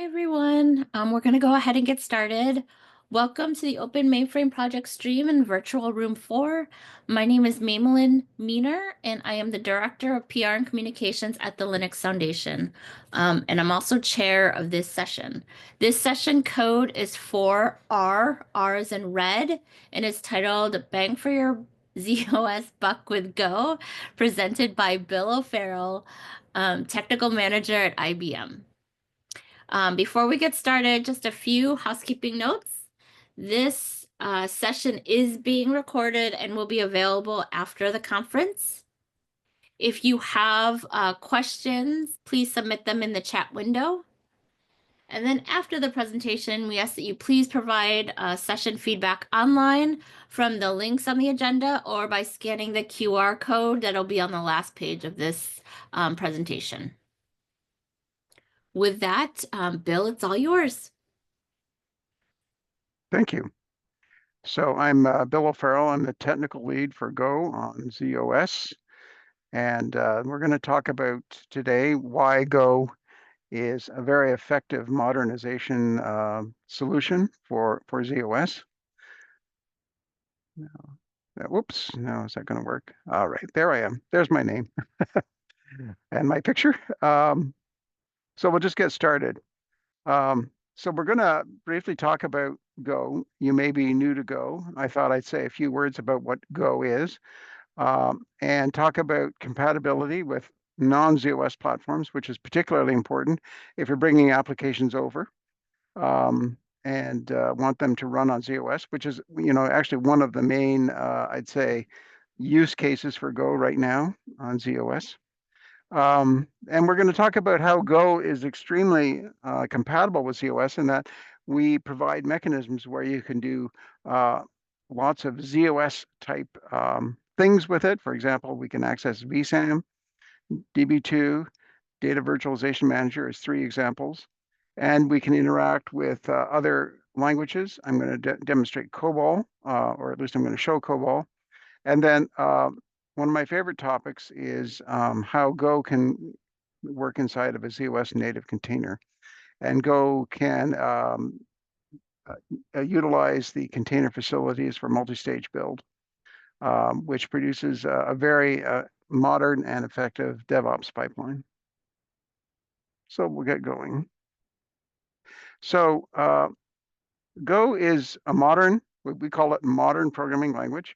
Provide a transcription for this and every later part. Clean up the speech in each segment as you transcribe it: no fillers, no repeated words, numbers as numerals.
Hi, everyone. We're going to go ahead and get started. Welcome to the Open Mainframe Project stream in Virtual Room 4. My name is Mamelin Meener, and I am the Director of PR and Communications at the Linux Foundation. And I'm also chair of this session. This session code is for R. R is in red, and it's titled Bang for Your zOS Buck with Go, presented by Bill O'Farrell, Technical Manager at IBM. Before we get started, just a few housekeeping notes. This session is being recorded and will be available after the conference. If you have questions, please submit them in the chat window. And then after the presentation, we ask that you please provide session feedback online from the links on the agenda or by scanning the QR code that'll be on the last page of this presentation. With that, Bill, it's all yours. Thank you. So I'm Bill O'Farrell. I'm the technical lead for Go on zOS. And we're going to talk about today why Go is a very effective modernization solution for zOS. Whoops, no, is that going to work? All right, there I am. There's my name and my picture. So we'll just get started. So we're going to briefly talk about Go. You may be new to Go. I thought I'd say a few words about what Go is, and talk about compatibility with non-zOS platforms, which is particularly important if you're bringing applications over and want them to run on zOS, which is, actually one of the main, I'd say, use cases for Go right now on zOS. And we're going to talk about how Go is extremely compatible with zOS in that we provide mechanisms where you can do lots of zOS type things with it. For example, we can access vSAM, DB2, Data Virtualization Manager is 3 examples. And we can interact with other languages. I'm going to demonstrate COBOL, or at least I'm going to show COBOL. And then one of my favorite topics is how Go can work inside of a zOS native container. And Go can utilize the container facilities for multi-stage build, which produces a very modern and effective DevOps pipeline. So we'll get going. So Go is a modern, we call it modern programming language.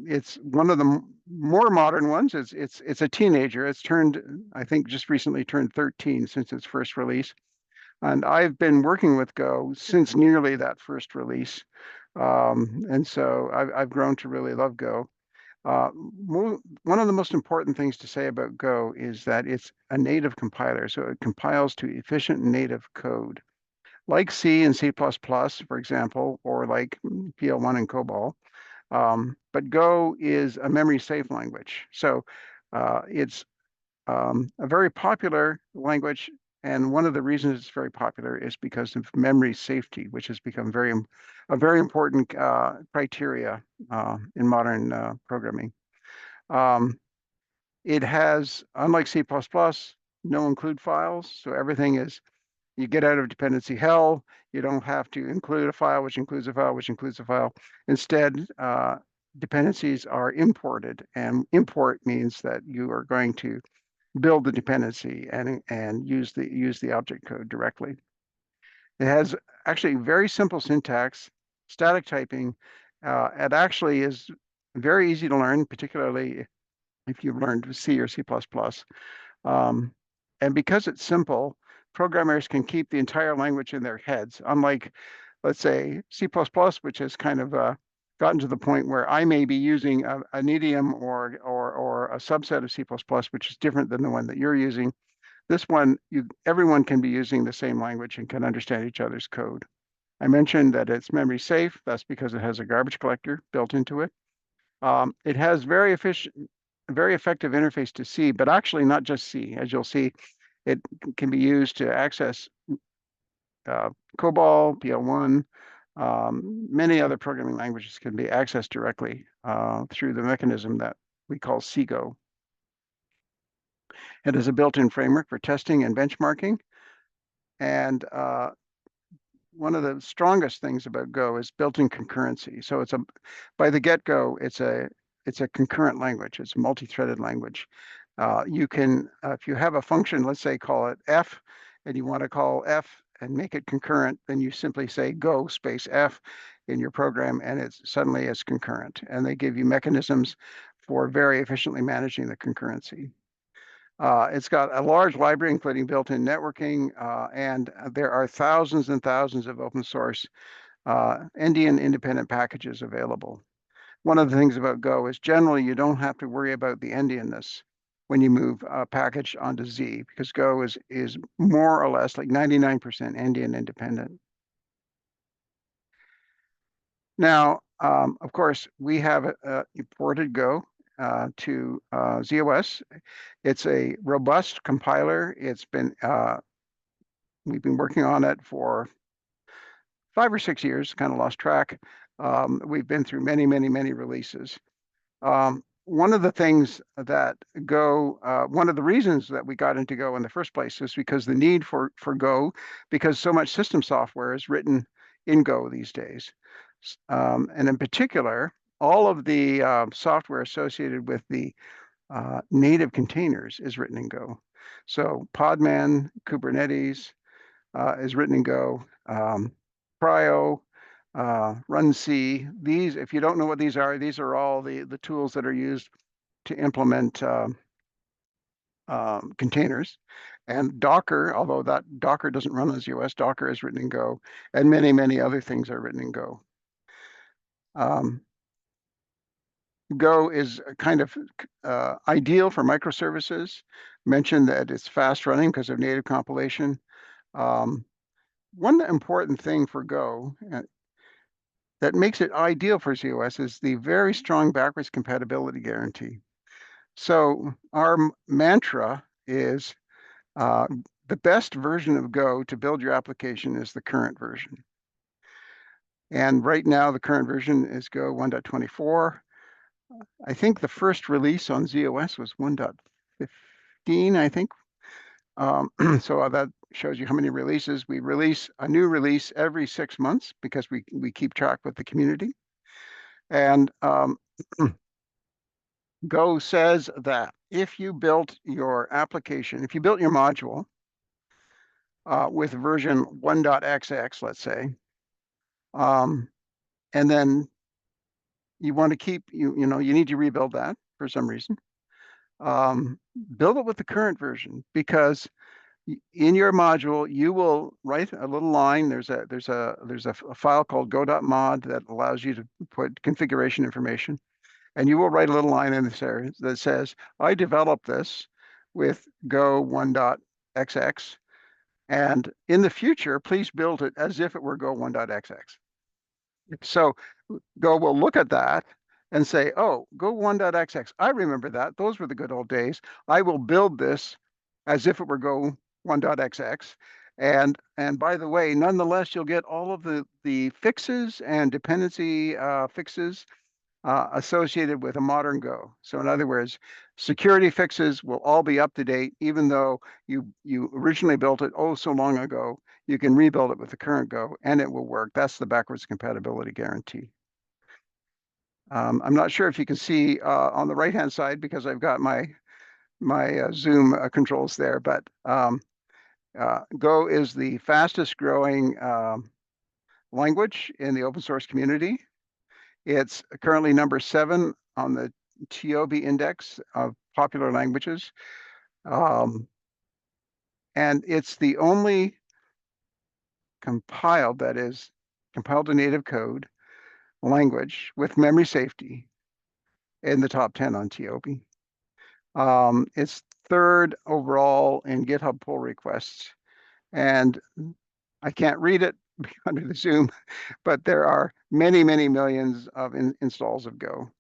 It's one of the more modern ones. It's a teenager. It's turned, I think, just recently turned 13 since its first release. And I've been working with Go since nearly that first release. And so I've grown to really love Go. One of the most important things to say about Go is that it's a native compiler. So it compiles to efficient native code, like C and C++, for example, or like PL1 and COBOL. But Go is a memory safe language. So it's a very popular language. And one of the reasons it's very popular is because of memory safety, which has become a very important criteria in modern programming. It has, unlike C++, no include files. So everything is, you get out of dependency hell. You don't have to include a file, which includes a file, which includes a file. Instead, dependencies are imported, and import means that you are going to build the dependency and use the object code directly. It has actually very simple syntax, static typing. It actually is very easy to learn, particularly if you've learned C or C++. And because it's simple, programmers can keep the entire language in their heads, unlike, let's say, C++, which has kind of gotten to the point where I may be using an idiom or a subset of C++, which is different than the one that you're using. This one, everyone can be using the same language and can understand each other's code. I mentioned that it's memory safe. That's because it has a garbage collector built into it. It has very effective interface to C, but actually not just C. As you'll see, it can be used to access COBOL, PL1, many other programming languages can be accessed directly through the mechanism that we call CGO. It has a built-in framework for testing and benchmarking. And one of the strongest things about Go is built-in concurrency. So by the get-go, it's a concurrent language. It's a multi-threaded language. You can, if you have a function, let's say call it F, and you want to call F and make it concurrent, then you simply say Go space F in your program, and it suddenly is concurrent. And they give you mechanisms for very efficiently managing the concurrency. It's got a large library, including built-in networking, and there are thousands and thousands of open source Endian independent packages available. One of the things about Go is generally you don't have to worry about the Endianness when you move a package onto Z, because Go is more or less like 99% Endian independent. Now, of course, we have imported Go to zOS. It's a robust compiler. We've been working on it for 5 or 6 years, kind of lost track. We've been through many, many, many releases. One of the things that one of the reasons that we got into Go in the first place is because the need for Go, because so much system software is written in Go these days. And in particular, all of the software associated with the native containers is written in Go. So Podman, Kubernetes is written in Go. Prio, runc. These, if you don't know what these are all the tools that are used to implement containers. And Docker, although that Docker doesn't run on zOS, Docker is written in Go, and many, many other things are written in Go. Go is kind of ideal for microservices. Mentioned that it's fast running because of native compilation. One important thing for Go that makes it ideal for zOS is the very strong backwards compatibility guarantee. So our mantra is the best version of Go to build your application is the current version. And right now, the current version is Go 1.24. I think the first release on zOS was 1.15, I think. So that shows you how many releases. We release a new release every 6 months because we keep track with the community. And Go says that if you built your application, if you built your module with version 1.xx, let's say, and then you want to keep, you need to rebuild that for some reason, build it with the current version, because in your module, you will write a little line. There's a file called go.mod that allows you to put configuration information. And you will write a little line in this area that says, I developed this with Go 1.xx. And in the future, please build it as if it were Go 1.xx. So Go will look at that and say, oh, Go 1.xx. I remember that. Those were the good old days. I will build this as if it were Go 1.xx. And by the way, nonetheless, you'll get all of the fixes and dependency fixes associated with a modern Go. So in other words, security fixes will all be up to date, even though you originally built it oh so long ago. You can rebuild it with the current Go, and it will work. That's the backwards compatibility guarantee. I'm not sure if you can see on the right-hand side because I've got my Zoom controls there, but Go is the fastest growing language in the open source community. It's currently number 7 on the TOB index of popular languages. And it's the only compiled, that is, compiled to native code language with memory safety in the top 10 on TOB. It's 3rd overall in GitHub pull requests. And I can't read it under the Zoom, but there are many, many millions of installs of Go.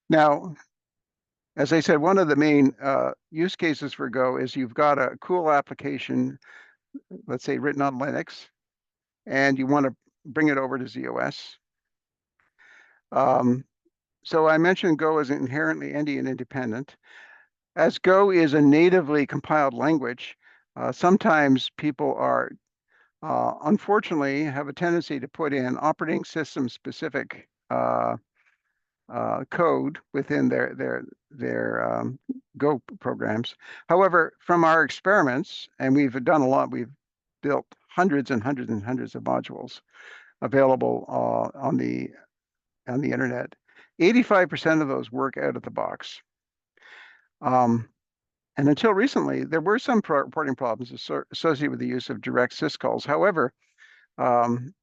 Now, as I said, one of the main use cases for Go is you've got a cool application, let's say written on Linux, and you want to bring it over to zOS. So I mentioned Go is inherently Endian independent. as Go is a natively compiled language, sometimes people are unfortunately have a tendency to put in operating system specific code within their Go programs. However, from our experiments, and we've done a lot, we've built hundreds and hundreds and hundreds of modules available on the internet. 85% of those work out of the box. Um, and until recently, there were some reporting problems associated with the use of direct syscalls. However, um,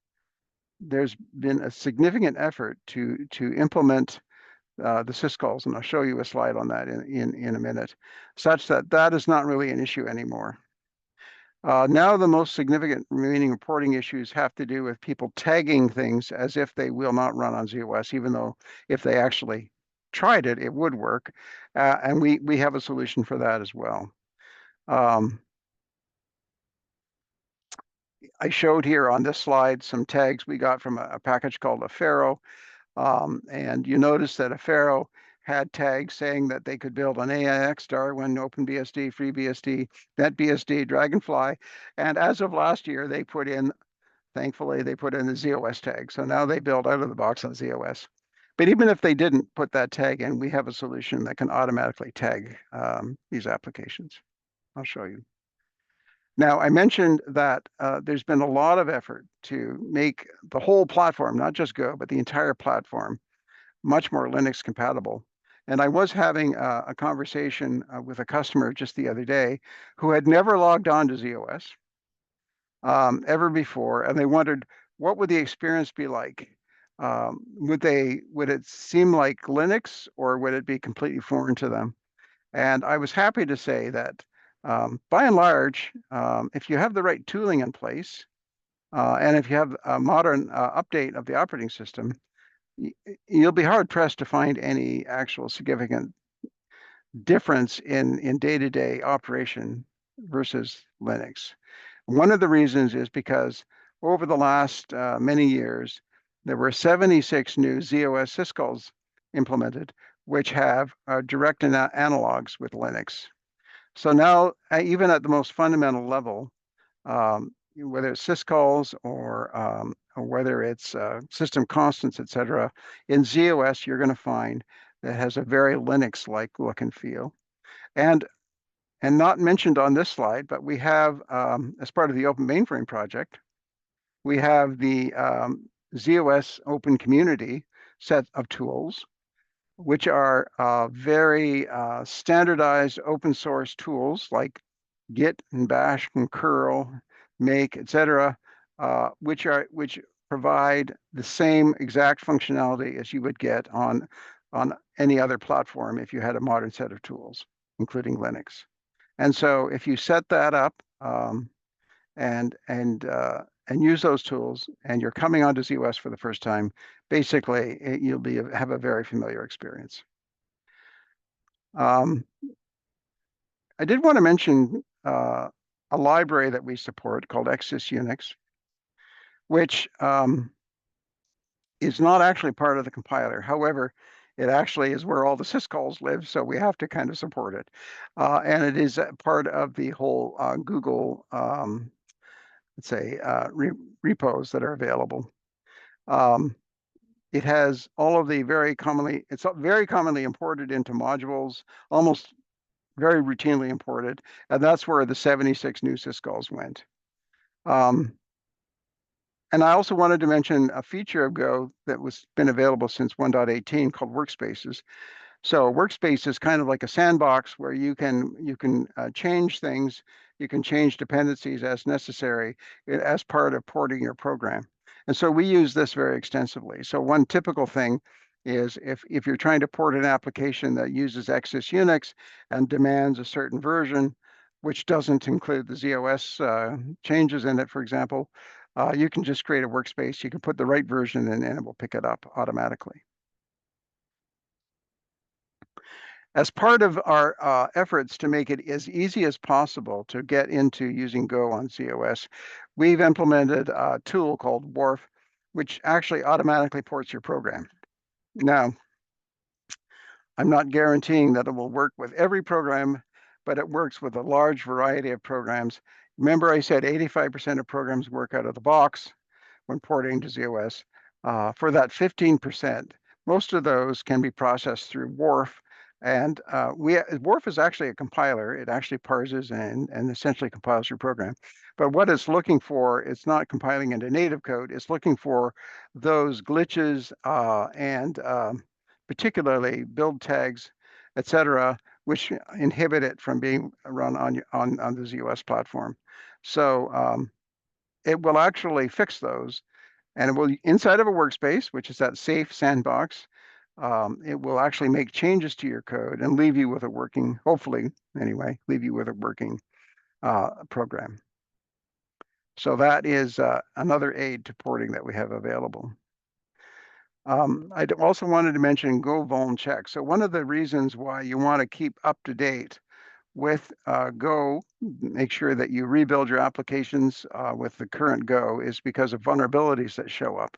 there's been a significant effort to implement the syscalls, and I'll show you a slide on that in a minute, such that that is not really an issue anymore. Now the most significant remaining reporting issues have to do with people tagging things as if they will not run on zOS, even though if they actually tried it, it would work. And we have a solution for that as well. I showed here on this slide some tags we got from a package called a Pharaoh. And you notice that a Pharaoh had tags saying that they could build an AIX, Darwin, OpenBSD, FreeBSD, NetBSD, Dragonfly. And as of last year, they put in, thankfully, they put in the zOS tag. So now they build out of the box on zOS. But even if they didn't put that tag in, we have a solution that can automatically tag these applications. I'll show you. Now, I mentioned that there's been a lot of effort to make the whole platform, not just Go, but the entire platform, much more Linux compatible. And I was having a conversation with a customer just the other day who had never logged on to zOS ever before, and they wondered what would the experience be like? Would it seem like Linux, or would it be completely foreign to them? And I was happy to say that by and large, if you have the right tooling in place, and if you have a modern update of the operating system, you'll be hard pressed to find any actual significant difference in day-to-day operation versus Linux. One of the reasons is because over the last many years, there were 76 new zOS syscalls implemented, which have direct analogs with Linux. So now, even at the most fundamental level, whether it's syscalls or whether it's system constants, et cetera, in zOS, you're going to find that has a very Linux-like look and feel. And not mentioned on this slide, but we have, as part of the Open Mainframe project, we have the zOS Open Community set of tools, which are very standardized open source tools like Git and Bash and curl, make, etc., which provide the same exact functionality as you would get on any other platform if you had a modern set of tools, including Linux. And so if you set that up and use those tools, and you're coming onto zOS for the first time, basically you'll have a very familiar experience. I did want to mention a library that we support called xSysUnix, which is not actually part of the compiler. However, it actually is where all the syscalls live, so we have to kind of support it. And it is part of the whole Google, let's say, repos that are available. It has all of the it's very commonly imported into modules, almost very routinely imported, and that's where the 76 new syscalls went. And I also wanted to mention a feature of Go that was been available since 1.18 called Workspaces. So Workspace is kind of like a sandbox where you can change things, you can change dependencies as necessary as part of porting your program. And so we use this very extensively. So one typical thing is if you're trying to port an application that uses xSysUnix and demands a certain version, which doesn't include the zOS changes in it, for example, you can just create a workspace. You can put the right version in, and it will pick it up automatically. As part of our efforts to make it as easy as possible to get into using Go on zOS, we've implemented a tool called Wharf, which actually automatically ports your program. Now, I'm not guaranteeing that it will work with every program, but it works with a large variety of programs. Remember, I said 85% of programs work out of the box when porting to zOS. For that 15%, most of those can be processed through Wharf. And Wharf is actually a compiler. It actually parses and essentially compiles your program. But what it's looking for, it's not compiling into native code. It's looking for those glitches and particularly build tags, etc., which inhibit it from being run on the zOS platform. So it will actually fix those, and it will, inside of a workspace, which is that safe sandbox, it will actually make changes to your code and leave you with a working, hopefully anyway, leave you with a working program. So that is another aid to porting that we have available. I also wanted to mention Go vuln check. So one of the reasons why you want to keep up to date with Go, make sure that you rebuild your applications with the current Go, is because of vulnerabilities that show up.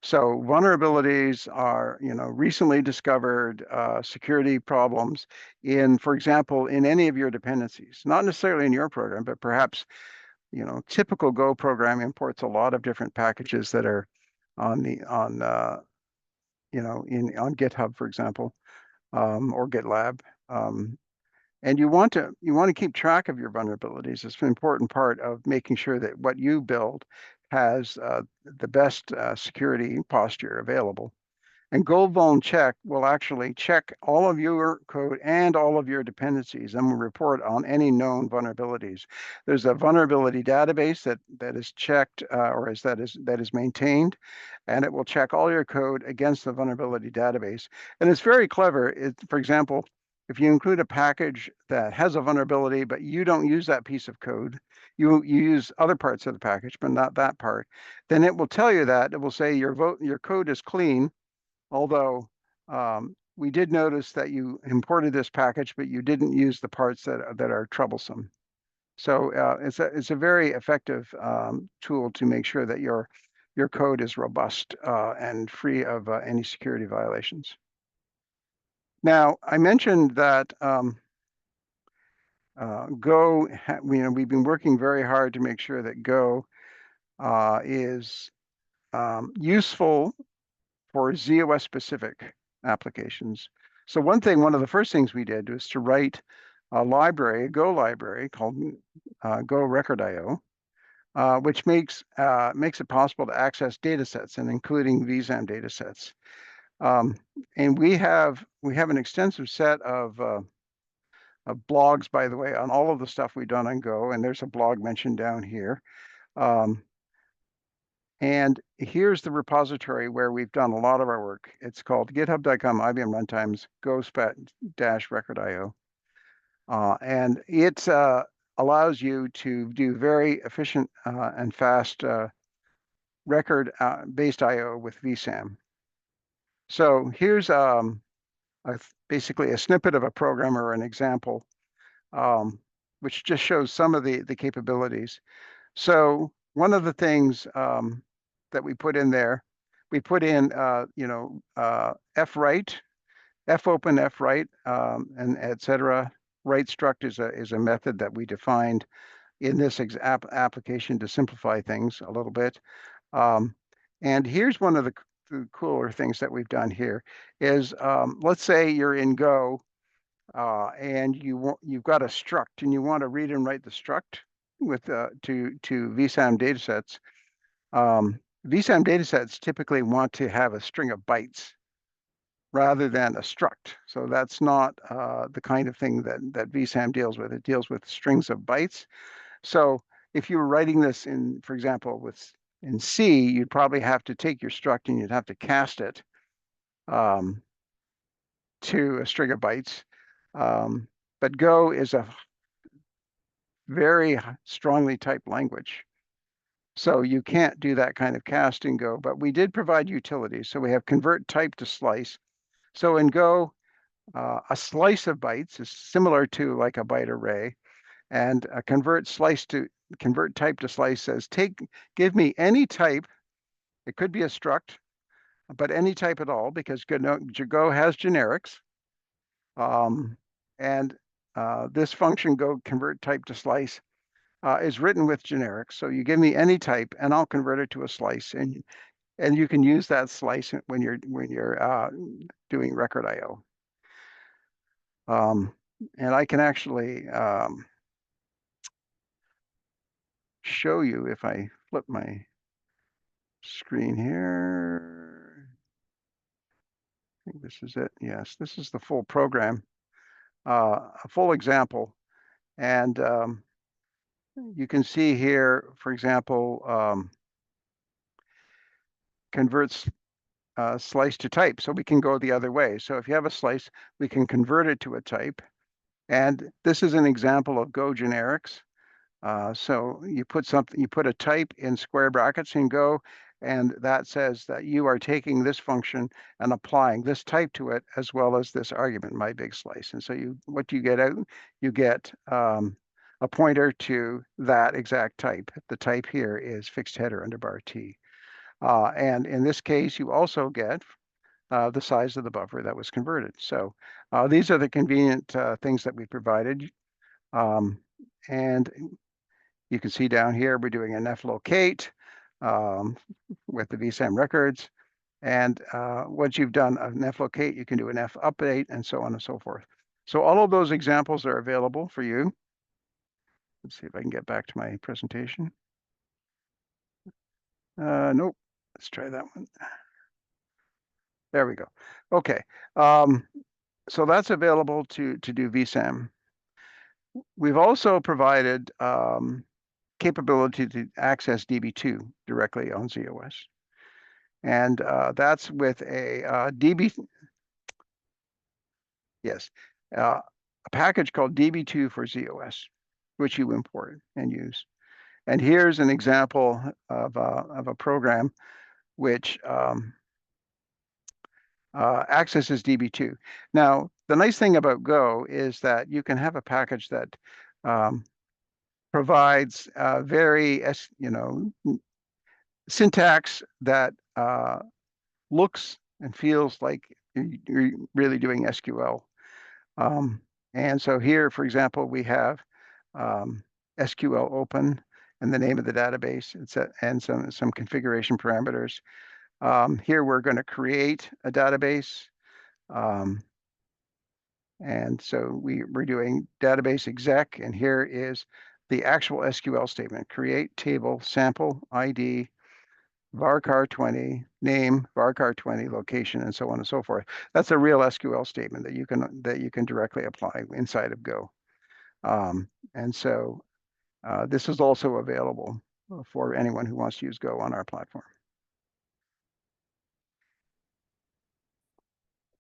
So vulnerabilities are, recently discovered security problems in, for example, in any of your dependencies, not necessarily in your program, but perhaps, typical Go program imports a lot of different packages that are on on GitHub, for example, or GitLab. And you want to keep track of your vulnerabilities. It's an important part of making sure that what you build has the best security posture available. And Gold Vuln Check will actually check all of your code and all of your dependencies and will report on any known vulnerabilities. There's a vulnerability database that is checked that is maintained, and it will check all your code against the vulnerability database. And it's very clever. For example, if you include a package that has a vulnerability, but you don't use that piece of code, you use other parts of the package, but not that part, then it will tell you that. It will say your code is clean, although we did notice that you imported this package, but you didn't use the parts that are troublesome. So it's a very effective tool to make sure that your code is robust and free of any security violations. Now, I mentioned that Go, we've been working very hard to make sure that Go is useful for zOS specific applications. So one of the first things we did was to write a library, a Go library called Go Record IO, which makes it possible to access data sets, and including vSAM data sets. And we have an extensive set of blogs, by the way, on all of the stuff we've done on Go, and there's a blog mentioned down here. And here's the repository where we've done a lot of our work. It's called github.com IBM runtimes go-record.io. And it allows you to do very efficient and fast record-based IO with vSAM. So here's basically a snippet of a program or an example, which just shows some of the capabilities. So one of the things that we put in there, we put in, fwrite, fopen, fwrite, and etc. Write struct is a method that we defined in this application to simplify things a little bit. And here's one of the cooler things that we've done here is, let's say you're in Go and you've got a struct and you want to read and write the struct with to vSAM datasets. vSAM datasets typically want to have a string of bytes rather than a struct. So that's not the kind of thing that vSAM deals with. It deals with strings of bytes. So if you were writing this in, for example, in C, you'd probably have to take your struct and you'd have to cast it to a string of bytes. But Go is a very strongly typed language. So you can't do that kind of cast in Go, but we did provide utilities. So we have convert type to slice. So in Go, a slice of bytes is similar to like a byte array, and a convert type to slice says, give me any type. It could be a struct, but any type at all, because Go has generics. Um, and this function, go convert type to slice, is written with generics. So you give me any type, and I'll convert it to a slice, and you can use that slice when you're doing record I/O. And I can actually show you if I flip my screen here. I think this is it. Yes, this is the full program, a full example. And you can see here, for example, converts slice to type. So we can go the other way. So if you have a slice, we can convert it to a type. And this is an example of Go generics. So you put a type in square brackets in Go, and that says that you are taking this function and applying this type to it, as well as this argument, my big slice. And so what do you get out? You get a pointer to that exact type. The type here is fixed header underbar T. And in this case, you also get the size of the buffer that was converted. So these are the convenient things that we provided. And you can see down here, we're doing an flocate with the vSAM records. And once you've done an flocate, you can do an fupdate and so on and so forth. So all of those examples are available for you. Let's see if I can get back to my presentation. Nope. Let's try that one. There we go. Okay. So that's available to do vSAM. We've also provided capability to access DB2 directly on zOS. And that's with a yes, a package called DB2 for zOS, which you import and use. And here's an example of a program which accesses DB2. Now, the nice thing about Go is that you can have a package that provides very, syntax that looks and feels like you're really doing SQL. And so here, for example, we have SQL open and the name of the database and some configuration parameters. Here we're going to create a database. And so we're doing database exec, and here is the actual SQL statement: create table sample ID varchar20 name, varchar20 location, and so on and so forth. That's a real SQL statement that you can directly apply inside of Go. And so this is also available for anyone who wants to use Go on our platform.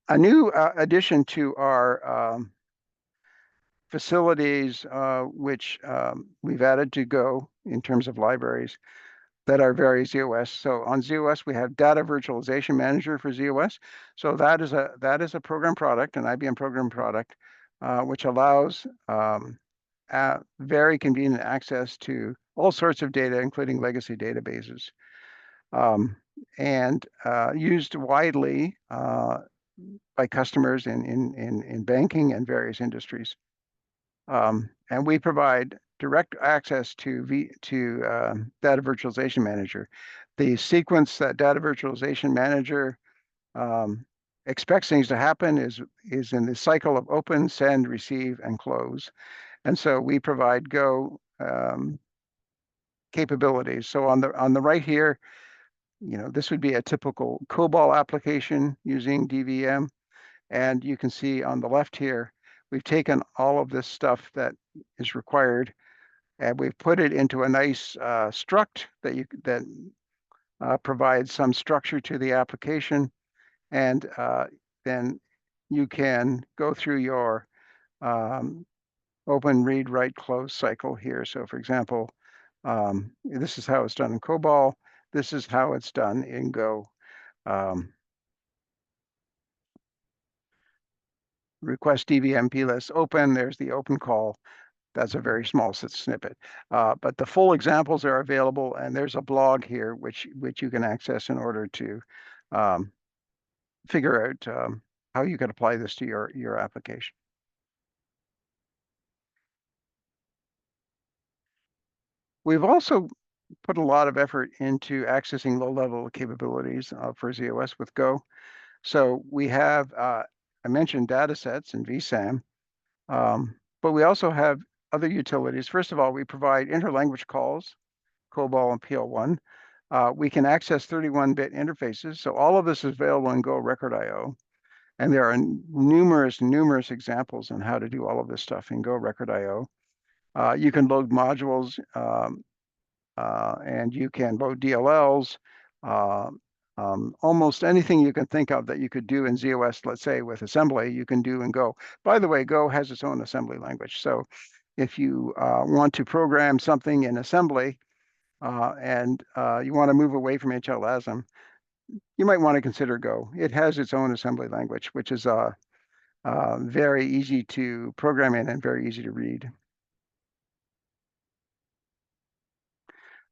A new addition to our facilities, which we've added to Go in terms of libraries that are very zOS. So on zOS, we have Data Virtualization Manager for zOS. So that is a program product, an IBM program product, which allows very convenient access to all sorts of data, including legacy databases, and used widely by customers in banking and various industries. And we provide direct access to Data Virtualization Manager. The sequence that Data Virtualization Manager expects things to happen is in the cycle of open, send, receive, and close. And so we provide Go capabilities. So on the right here, this would be a typical COBOL application using DVM. And you can see on the left here, we've taken all of this stuff that is required, and we've put it into a nice struct that provides some structure to the application, and then you can go through your open, read, write, close cycle here. So, for example, this is how it's done in COBOL. This is how it's done in Go. Request DVM plist open. There's the open call. That's a very small snippet. But the full examples are available, and there's a blog here which you can access in order to figure out how you could apply this to your application. We've also put a lot of effort into accessing low-level capabilities for zOS with Go. So we have, I mentioned data sets and vSAM, but we also have other utilities. First of all, we provide interlanguage calls, COBOL and PL1. We can access 31-bit interfaces. So all of this is available in Go Record IO. And there are numerous examples on how to do all of this stuff in Go Record IO. You can load modules, and you can load DLLs. Uh, Almost anything you can think of that you could do in zOS, let's say with assembly, you can do in Go. By the way, Go has its own assembly language. So if you want to program something in assembly and you want to move away from HLASM, you might want to consider Go. It has its own assembly language, which is very easy to program in and very easy to read.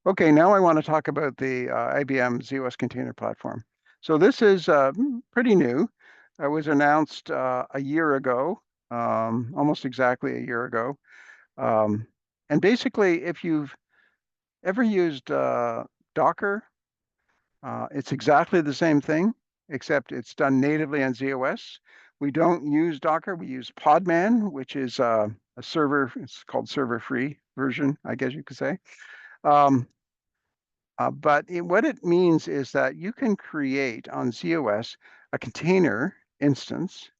Okay, now I want to talk about the IBM zOS Container Platform. So this is pretty new. It was announced a year ago, almost exactly a year ago. And basically, if you've ever used Docker, it's exactly the same thing, except it's done natively on zOS. We don't use Docker. We use Podman, which is a server. It's called server-free version, I guess you could say. Um, what it means is that you can create on zOS a container instance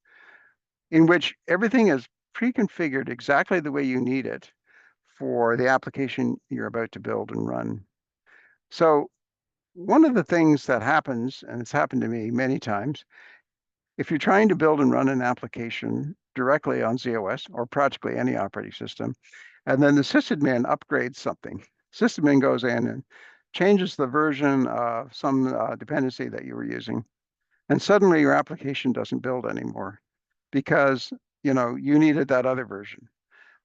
in which everything is pre-configured exactly the way you need it for the application you're about to build and run. So one of the things that happens, and it's happened to me many times, if you're trying to build and run an application directly on zOS or practically any operating system, and then the sysadmin upgrades something, sysadmin goes in and changes the version of some dependency that you were using, and suddenly your application doesn't build anymore because you needed that other version.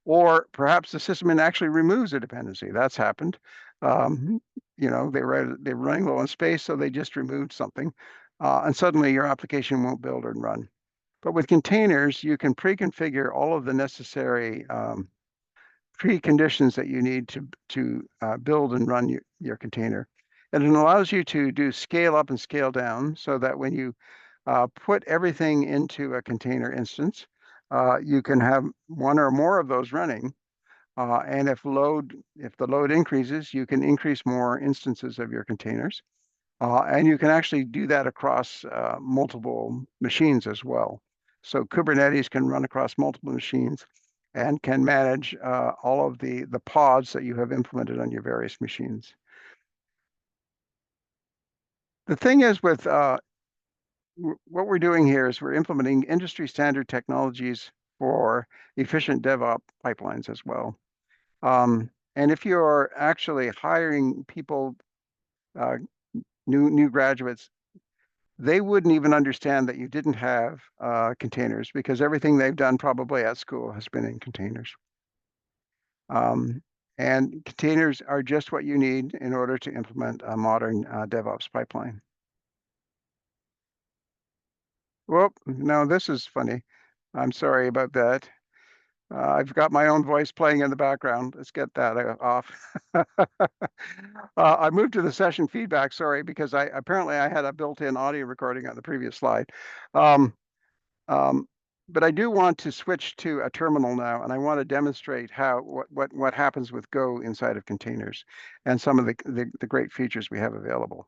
Or perhaps the sysadmin actually removes a dependency. That's happened. Um, they were running low on space, so they just removed something, and suddenly your application won't build and run. But with containers, you can pre-configure all of the necessary preconditions that you need to build and run your container. And it allows you to do scale up and scale down so that when you put everything into a container instance, you can have one or more of those running. And if the load increases, you can increase more instances of your containers. And you can actually do that across multiple machines as well. So Kubernetes can run across multiple machines and can manage all of the pods that you have implemented on your various machines. The thing is with what we're doing here is we're implementing industry standard technologies for efficient DevOps pipelines as well. And if you're actually hiring people, uh, new graduates, they wouldn't even understand that you didn't have containers because everything they've done probably at school has been in containers. And containers are just what you need in order to implement a modern DevOps pipeline. Whoop, no, this is funny. I'm sorry about that. I've got my own voice playing in the background. Let's get that off. I moved to the session feedback, sorry, because apparently I had a built-in audio recording on the previous slide. Um, um, but I do want to switch to a terminal now, and I want to demonstrate what happens with Go inside of containers and some of the great features we have available.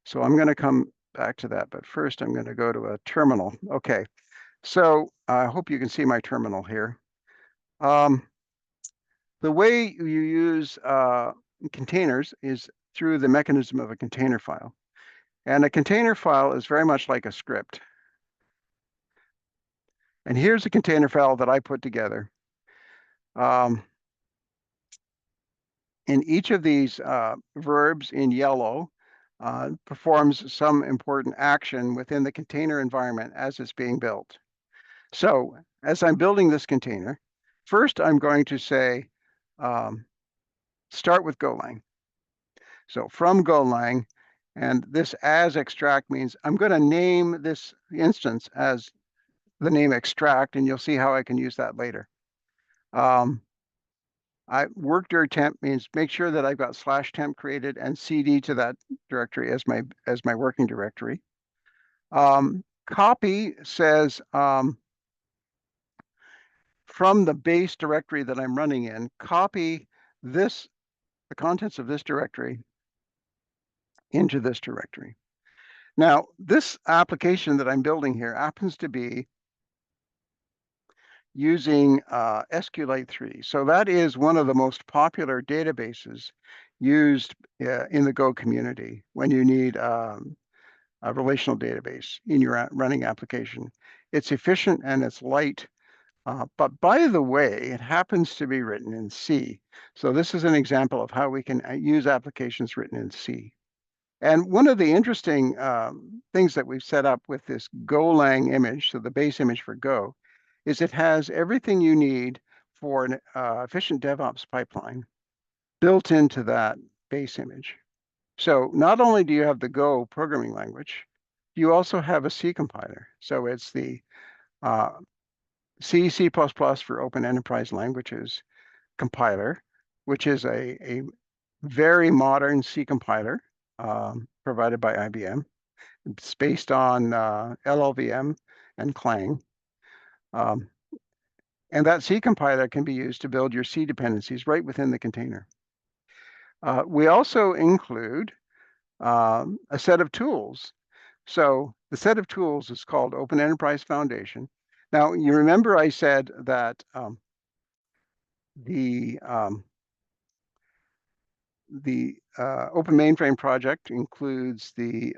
So I'm going to come back to that, but first I'm going to go to a terminal. Okay, so I hope you can see my terminal here. The way you use containers is through the mechanism of a container file. And a container file is very much like a script. And here's a container file that I put together. In each of these verbs in yellow performs some important action within the container environment as it's being built. So as I'm building this container, first I'm going to say, start with Golang. So from Golang, and this as extract means I'm going to name this instance as the name extract, and you'll see how I can use that later. Um, work dir temp means make sure that I've got /temp created and cd to that directory as my working directory. Copy says from the base directory that I'm running in, copy the contents of this directory into this directory. Now, this application that I'm building here happens to be using SQLite 3. So that is one of the most popular databases used in the Go community when you need a relational database in your running application. It's efficient and it's light. But by the way, it happens to be written in C. So this is an example of how we can use applications written in C. And one of the interesting things that we've set up with this Golang image, so the base image for Go, is it has everything you need for an efficient DevOps pipeline built into that base image. So not only do you have the Go programming language, you also have a C compiler. So it's the uh, C++ for Open Enterprise Languages compiler, which is a very modern C compiler provided by IBM. It's based on LLVM and Clang. Um, and that C compiler can be used to build your C dependencies right within the container. We also include a set of tools. So the set of tools is called Open Enterprise Foundation. Now, you remember I said that the Open Mainframe project includes the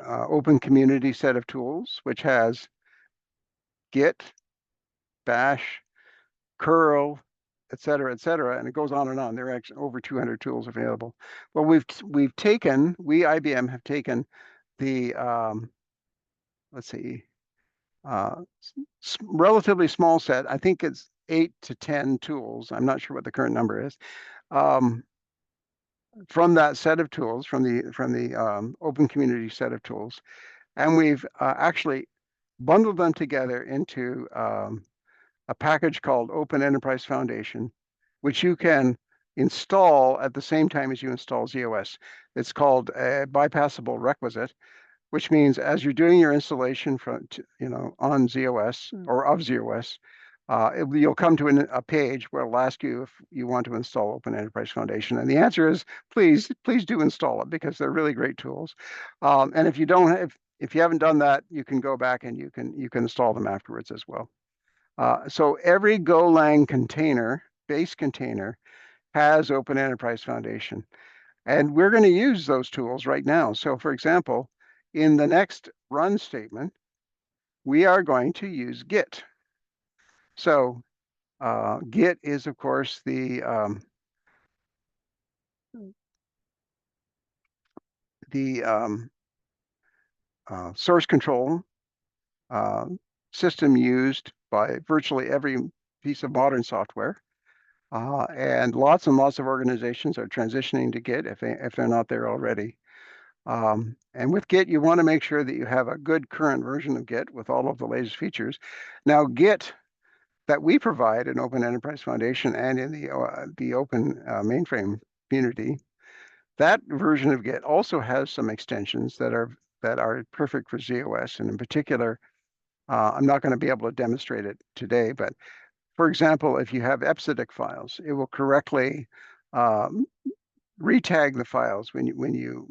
Open Community set of tools, which has Git, Bash, curl, et cetera, and it goes on and on. There are actually over 200 tools available. Well, we IBM have taken the let's see, relatively small set. I think it's 8 to 10 tools. I'm not sure what the current number is. From that set of tools, from the Open Community set of tools, and we've actually bundled them together into a package called Open Enterprise Foundation, which you can install at the same time as you install zOS. It's called a bypassable requisite, which means as you're doing your installation on zOS or of zOS, you'll come to a page where it'll ask you if you want to install Open Enterprise Foundation. And the answer is, please do install it because they're really great tools. And if you haven't done that, you can go back and you can install them afterwards as well. So every Golang container, base container, has Open Enterprise Foundation. And we're going to use those tools right now. So for example, in the next run statement, we are going to use Git. So Git is, of course, the source control system used by virtually every piece of modern software. And lots of organizations are transitioning to Git if they're not there already. And with Git, you want to make sure that you have a good current version of Git with all of the latest features. Now, Git that we provide in Open Enterprise Foundation and in the Open Mainframe community, that version of Git also has some extensions that are perfect for zOS. And in particular, I'm not going to be able to demonstrate it today, but for example, if you have episodic files, it will correctly retag the files when you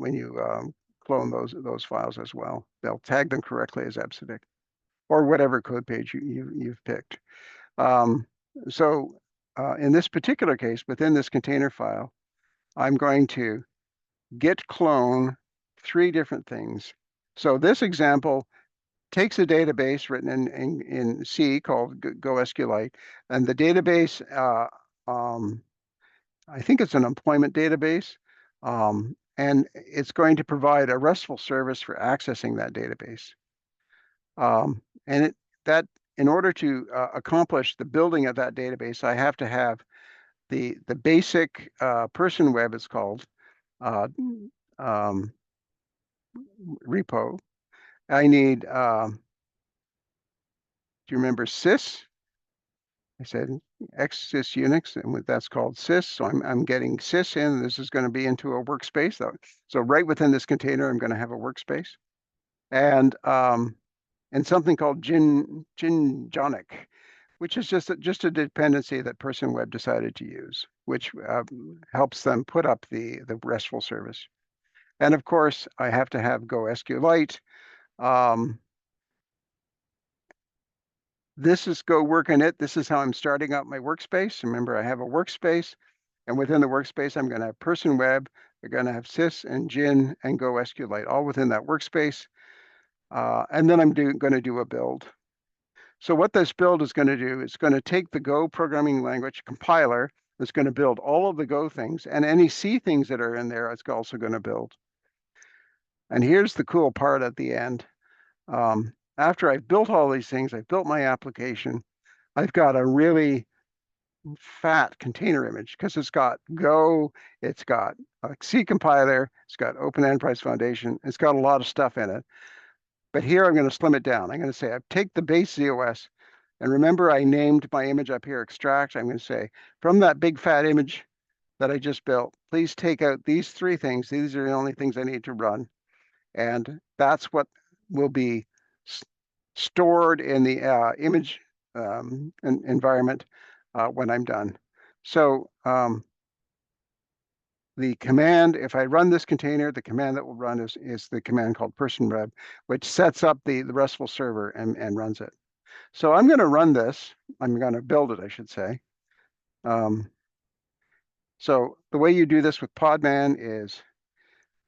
clone those files as well. They'll tag them correctly as episodic or whatever code page you've picked. So in this particular case, within this container file, I'm going to git clone 3 different things. So this example takes a database written in C called GoSQLite, and the database, I think it's an employment database, and it's going to provide a RESTful service for accessing that database. And that in order to accomplish the building of that database, I have to have the basic person web, it's called, um, repo. I need you remember sys? I said xsys Unix, and that's called sys. So I'm getting sys in. This is going to be into a workspace. So right within this container, I'm going to have a workspace, and something called Ginjonic, which is just a dependency that Person Web decided to use, which helps them put up the RESTful service. And of course, I have to have Go SQLite. This is Go work in it. This is how I'm starting up my workspace. Remember, I have a workspace, and within the workspace, I'm going to have Person Web. They're going to have sys and Gin and Go SQLite all within that workspace. And then I'm going to do a build. So what this build is going to do is going to take the Go programming language compiler that's going to build all of the Go things, and any C things that are in there, it's also going to build. And here's the cool part at the end. After I've built all these things, I've built my application, I've got a really fat container image because it's got Go, it's got a C compiler, it's got Open Enterprise Foundation, it's got a lot of stuff in it. But here I'm going to slim it down. I'm going to say I take the base zOS, and remember I named my image up here extract. I'm going to say from that big fat image that I just built, please take out these three things. These are the only things I need to run. And that's what will be stored in the image environment when I'm done. So the command, if I run this container, the command that will run is the command called person web, which sets up the RESTful server and runs it. So I'm going to run this. I'm going to build it, I should say. So the way you do this with Podman is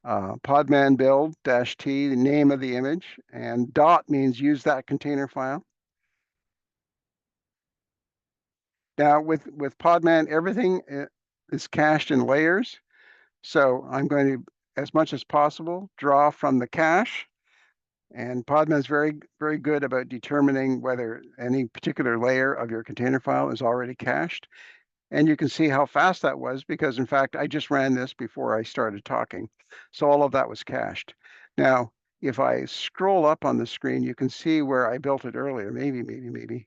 podman build -t, the name of the image, and dot means use that container file. Now with Podman, everything is cached in layers. So I'm going to, as much as possible, draw from the cache. And Podman is very, very good about determining whether any particular layer of your container file is already cached. And you can see how fast that was because, in fact, I just ran this before I started talking. So all of that was cached. Now, if I scroll up on the screen, you can see where I built it earlier. Maybe.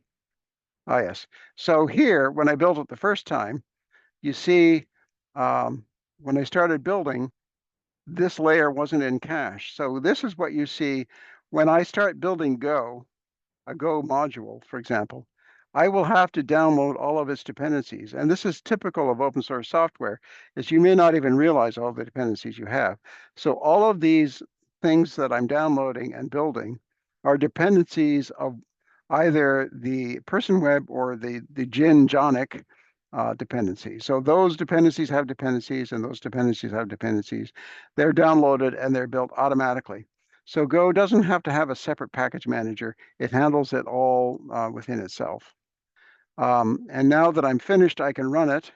Ah, yes. So here, when I built it the first time, you see when I started building, this layer wasn't in cache. So this is what you see when I start building Go, a Go module, for example. I will have to download all of its dependencies. And this is typical of open source software, is you may not even realize all the dependencies you have. So all of these things that I'm downloading and building are dependencies of either the person web or the Ginjonic dependency. So those dependencies have dependencies, and those dependencies have dependencies. They're downloaded and they're built automatically. So Go doesn't have to have a separate package manager. It handles it all within itself. And now that I'm finished, I can run it.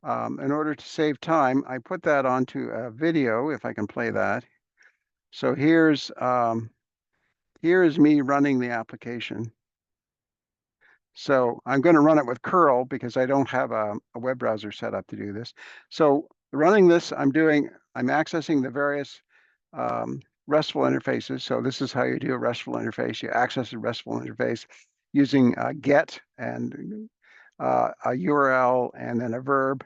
In order to save time, I put that onto a video, if I can play that. So here is me running the application. So I'm going to run it with curl because I don't have a web browser set up to do this. So running this, I'm accessing the various RESTful interfaces. So this is how you do a RESTful interface. You access a RESTful interface using get and a URL and then a verb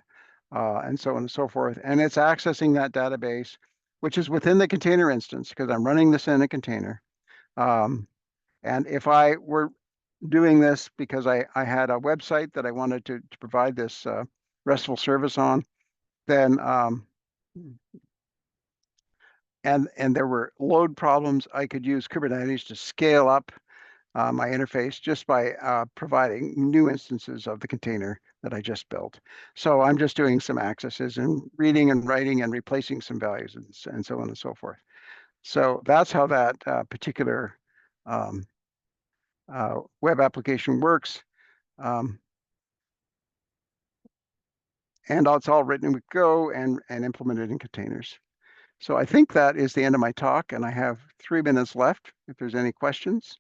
and so on and so forth. And it's accessing that database, which is within the container instance because I'm running this in a container. And if I were doing this because I had a website that I wanted to provide this RESTful service on, then and there were load problems, I could use Kubernetes to scale up my interface just by providing new instances of the container that I just built. So I'm just doing some accesses and reading and writing and replacing some values and so on and so forth. So that's how that particular web application works. And it's all written with Go and implemented in containers. So I think that is the end of my talk, and I have 3 minutes left if there's any questions.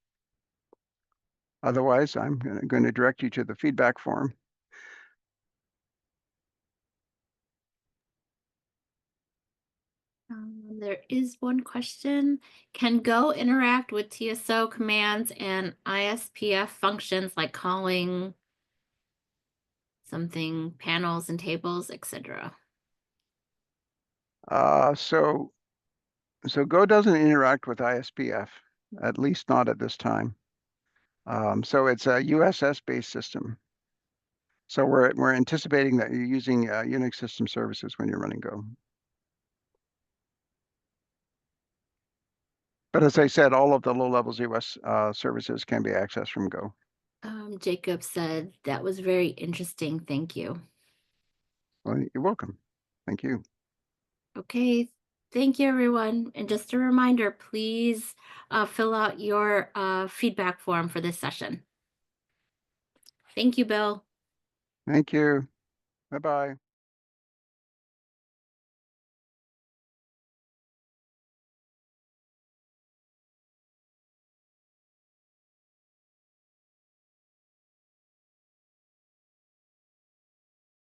Otherwise, I'm going to direct you to the feedback form. There is one question. Can Go interact with TSO commands and ISPF functions like calling something, panels and tables, etc.? Uh, so so Go doesn't interact with ISPF, at least not at this time. So it's a USS based system. So we're anticipating that you're using Unix system services when you're running Go. But as I said, all of the low-level zOS services can be accessed from Go. Jacob said that was very interesting. Thank you. Well, you're welcome. Thank you. Okay, thank you, everyone. And just a reminder, please fill out your feedback form for this session. Thank you, Bill. Thank you. Bye-bye.